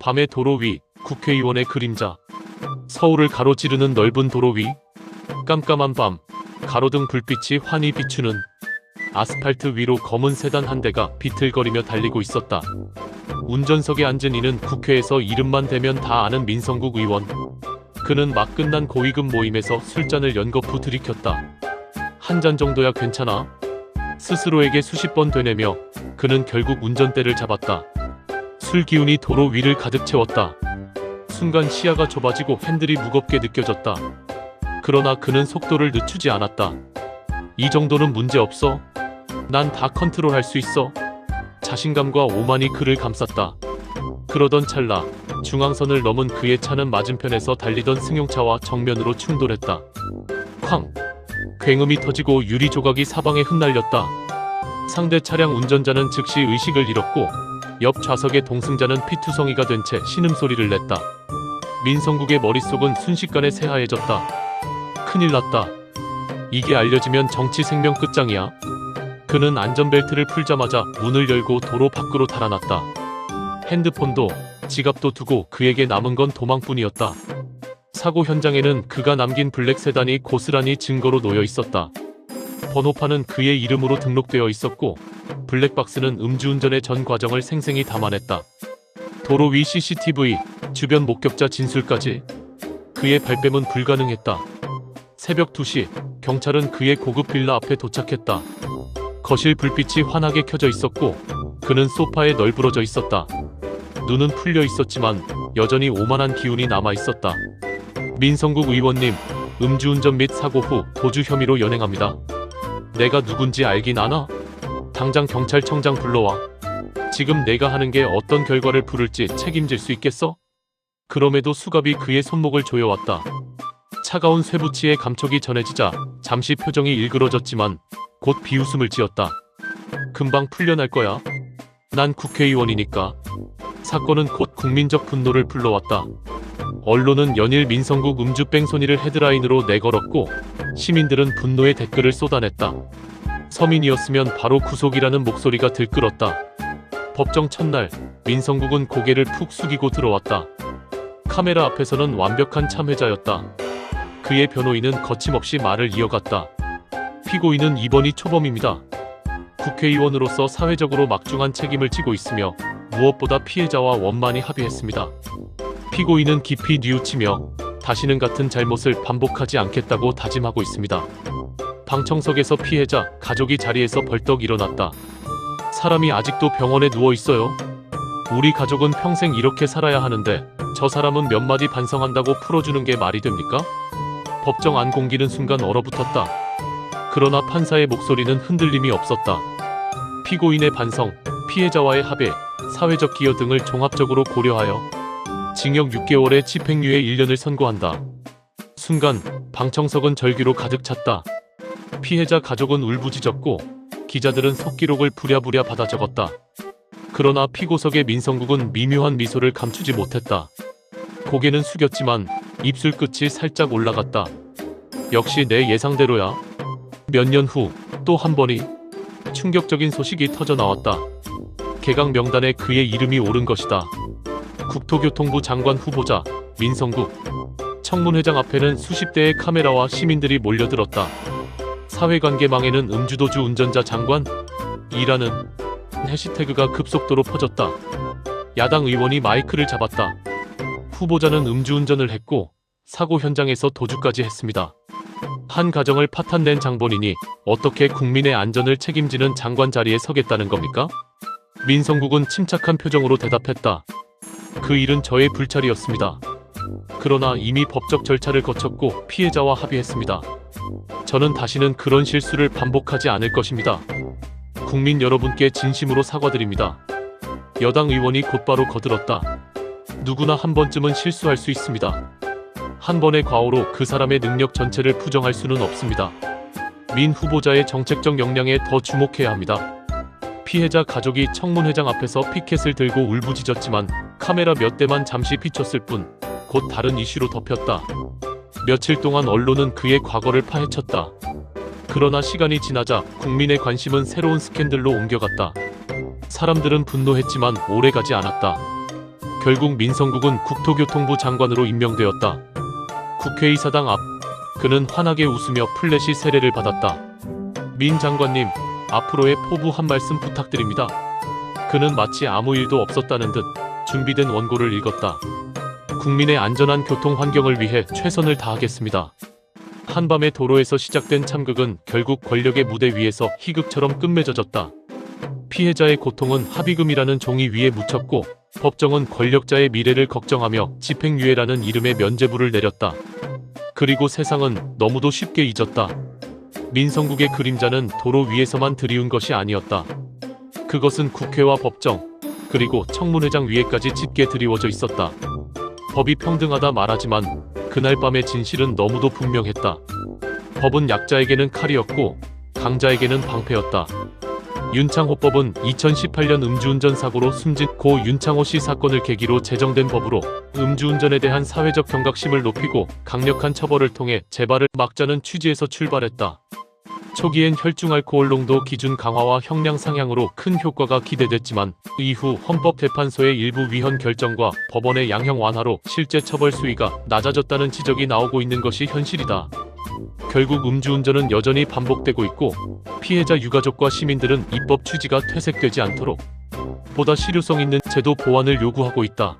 밤의 도로 위, 국회의원의 그림자. 서울을 가로지르는 넓은 도로 위, 깜깜한 밤, 가로등 불빛이 환히 비추는 아스팔트 위로 검은 세단 한 대가 비틀거리며 달리고 있었다. 운전석에 앉은 이는 국회에서 이름만 대면 다 아는 민성국 의원. 그는 막 끝난 고위급 모임에서 술잔을 연거푸 들이켰다. 한 잔 정도야 괜찮아? 스스로에게 수십 번 되뇌며 그는 결국 운전대를 잡았다. 술 기운이 도로 위를 가득 채웠다. 순간 시야가 좁아지고 핸들이 무겁게 느껴졌다. 그러나 그는 속도를 늦추지 않았다. 이 정도는 문제없어. 난 다 컨트롤할 수 있어. 자신감과 오만이 그를 감쌌다. 그러던 찰나 중앙선을 넘은 그의 차는 맞은편에서 달리던 승용차와 정면으로 충돌했다. 쾅! 굉음이 터지고 유리 조각이 사방에 흩날렸다. 상대 차량 운전자는 즉시 의식을 잃었고 옆 좌석의 동승자는 피투성이가 된 채 신음소리를 냈다. 민성국의 머릿속은 순식간에 새하얘졌다. 큰일 났다. 이게 알려지면 정치 생명 끝장이야. 그는 안전벨트를 풀자마자 문을 열고 도로 밖으로 달아났다. 핸드폰도 지갑도 두고 그에게 남은 건 도망뿐이었다. 사고 현장에는 그가 남긴 블랙 세단이 고스란히 증거로 놓여 있었다. 번호판은 그의 이름으로 등록되어 있었고 블랙박스는 음주운전의 전 과정을 생생히 담아냈다. 도로 위 CCTV, 주변 목격자 진술까지. 그의 발뺌은 불가능했다. 새벽 2시, 경찰은 그의 고급 빌라 앞에 도착했다. 거실 불빛이 환하게 켜져 있었고 그는 소파에 널브러져 있었다. 눈은 풀려 있었지만 여전히 오만한 기운이 남아 있었다. 민성국 의원님, 음주운전 및 사고 후 도주 혐의로 연행합니다. 내가 누군지 알긴 아나? 당장 경찰청장 불러와. 지금 내가 하는 게 어떤 결과를 부를지 책임질 수 있겠어? 그럼에도 수갑이 그의 손목을 조여왔다. 차가운 쇠붙이의 감촉이 전해지자 잠시 표정이 일그러졌지만 곧 비웃음을 지었다. 금방 풀려날 거야. 난 국회의원이니까. 사건은 곧 국민적 분노를 불러왔다. 언론은 연일 민성국 음주 뺑소니를 헤드라인으로 내걸었고 시민들은 분노의 댓글을 쏟아냈다. 서민이었으면 바로 구속이라는 목소리가 들끓었다. 법정 첫날, 민성국은 고개를 푹 숙이고 들어왔다. 카메라 앞에서는 완벽한 참회자였다. 그의 변호인은 거침없이 말을 이어갔다. 피고인은 이번이 초범입니다. 국회의원으로서 사회적으로 막중한 책임을 지고 있으며 무엇보다 피해자와 원만히 합의했습니다. 피고인은 깊이 뉘우치며 다시는 같은 잘못을 반복하지 않겠다고 다짐하고 있습니다. 방청석에서 피해자, 가족이 자리에서 벌떡 일어났다. 사람이 아직도 병원에 누워 있어요? 우리 가족은 평생 이렇게 살아야 하는데 저 사람은 몇 마디 반성한다고 풀어주는 게 말이 됩니까? 법정 안 공기는 순간 얼어붙었다. 그러나 판사의 목소리는 흔들림이 없었다. 피고인의 반성, 피해자와의 합의, 사회적 기여 등을 종합적으로 고려하여 징역 6개월에 집행유예 1년을 선고한다. 순간 방청석은 절규로 가득 찼다. 피해자 가족은 울부짖었고 기자들은 속기록을 부랴부랴 받아 적었다. 그러나 피고석의 민성국은 미묘한 미소를 감추지 못했다. 고개는 숙였지만 입술 끝이 살짝 올라갔다. 역시 내 예상대로야. 몇 년 후 또 한 번이 충격적인 소식이 터져 나왔다. 개각 명단에 그의 이름이 오른 것이다. 국토교통부 장관 후보자 민성국. 청문회장 앞에는 수십 대의 카메라와 시민들이 몰려들었다. 사회관계망에는 음주도주 운전자 장관? 이라는 해시태그가 급속도로 퍼졌다. 야당 의원이 마이크를 잡았다. 후보자는 음주운전을 했고 사고 현장에서 도주까지 했습니다. 한 가정을 파탄낸 장본인이 어떻게 국민의 안전을 책임지는 장관 자리에 서겠다는 겁니까? 민성국은 침착한 표정으로 대답했다. 그 일은 저의 불찰이었습니다. 그러나 이미 법적 절차를 거쳤고 피해자와 합의했습니다. 저는 다시는 그런 실수를 반복하지 않을 것입니다. 국민 여러분께 진심으로 사과드립니다. 여당 의원이 곧바로 거들었다. 누구나 한 번쯤은 실수할 수 있습니다. 한 번의 과오로 그 사람의 능력 전체를 부정할 수는 없습니다. 민 후보자의 정책적 역량에 더 주목해야 합니다. 피해자 가족이 청문회장 앞에서 피켓을 들고 울부짖었지만 카메라 몇 대만 잠시 비췄을 뿐 곧 다른 이슈로 덮였다. 며칠 동안 언론은 그의 과거를 파헤쳤다. 그러나 시간이 지나자 국민의 관심은 새로운 스캔들로 옮겨갔다. 사람들은 분노했지만 오래가지 않았다. 결국 민성국은 국토교통부 장관으로 임명되었다. 국회의사당 앞, 그는 환하게 웃으며 플래시 세례를 받았다. 민 장관님, 앞으로의 포부 한 말씀 부탁드립니다. 그는 마치 아무 일도 없었다는 듯 준비된 원고를 읽었다. 국민의 안전한 교통 환경을 위해 최선을 다하겠습니다. 한밤의 도로에서 시작된 참극은 결국 권력의 무대 위에서 희극처럼 끝맺어졌다. 피해자의 고통은 합의금이라는 종이 위에 묻혔고 법정은 권력자의 미래를 걱정하며 집행유예라는 이름의 면죄부를 내렸다. 그리고 세상은 너무도 쉽게 잊었다. 민성국의 그림자는 도로 위에서만 드리운 것이 아니었다. 그것은 국회와 법정, 그리고 청문회장 위에까지 짙게 드리워져 있었다. 법이 평등하다 말하지만 그날 밤의 진실은 너무도 분명했다. 법은 약자에게는 칼이었고 강자에게는 방패였다. 윤창호법은 2018년 음주운전 사고로 숨진 고 윤창호 씨 사건을 계기로 제정된 법으로 음주운전에 대한 사회적 경각심을 높이고 강력한 처벌을 통해 재발을 막자는 취지에서 출발했다. 초기엔 혈중 알코올 농도 기준 강화와 형량 상향으로 큰 효과가 기대됐지만 이후 헌법재판소의 일부 위헌 결정과 법원의 양형 완화로 실제 처벌 수위가 낮아졌다는 지적이 나오고 있는 것이 현실이다. 결국 음주운전은 여전히 반복되고 있고 피해자 유가족과 시민들은 입법 취지가 퇴색되지 않도록 보다 실효성 있는 제도 보완을 요구하고 있다.